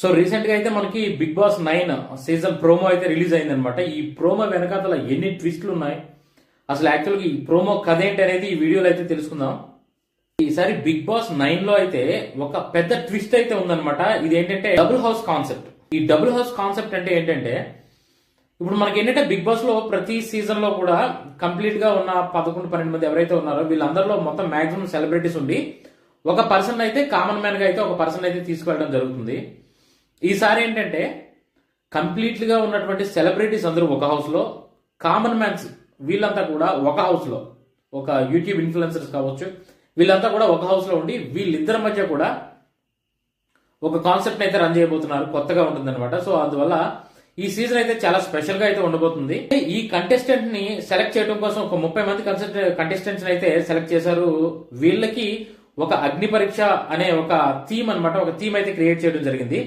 So recent గా అయితే మనకి బిగ్ బాస్ 9 సీజన్ ప్రోమో అయితే రిలీజ్ అయింది అనమాట. ఈ ప్రోమో వెనకాతల ఎన్ని ట్విస్టులు ఉన్నాయి, అసలు యాక్చువల్గా ఈ ప్రోమో కథ ఏంటి అనేది ఈ వీడియోలో అయితే తెలుసుకుందాం. ఈసారి బిగ్ బాస్ 9 లో అయితే ఒక పెద్ద ట్విస్ట్ అయితే ఉందన్నమాట. ఇది ఏంటంటే డబుల్ హౌస్ కాన్సెప్ట్. ఈ డబుల్ హౌస్ కాన్సెప్ట్ అంటే ఏంటంటే, ఇప్పుడు మనకి ఏంటంటే బిగ్ బాస్ లో ప్రతి సీజన్ లో కూడా కంప్లీట్ గా ఉన్న 11-12 మంది ఎవరైతే ఉన్నారో వీళ్ళందరిలో మొత్తం మాక్సిమం సెలబ్రిటీస్ ఉండి ఒక పర్సన్ అయితే కామన్ మ్యాన్ గా అయితే ఒక పర్సన్ అయితే తీసుకెళ్ళడం జరుగుతుంది. ఈసారి ఏంటంటే కంప్లీట్ గా ఉన్నటువంటి సెలబ్రిటీస్ అందరూ ఒక హౌస్ లో, కామన్ మ్యాన్స్ వీళ్ళంతా కూడా ఒక హౌస్ లో, ఒక యూట్యూబ్ ఇన్ఫ్లుయెన్సర్స్ కావచ్చు, వీళ్ళంతా కూడా ఒక హౌస్ లో ఉండి వీళ్ళిద్దరి మధ్య కూడా ఒక కాన్సెప్ట్ అయితే రన్ చేయబోతున్నారు. కొత్తగా ఉంటుంది అనమాట. సో అందువల్ల ఈ సీజన్ అయితే చాలా స్పెషల్ గా అయితే ఉండబోతుంది. ఈ కంటెస్టెంట్ ని సెలెక్ట్ చేయడం కోసం ఒక 30 మంది కంటెస్టెంట్స్ అయితే సెలెక్ట్ చేశారు. వీళ్ళకి ఒక అగ్ని పరీక్ష అనే ఒక థీమ్ అనమాట, ఒక థీమ్ అయితే క్రియేట్ చేయడం జరిగింది.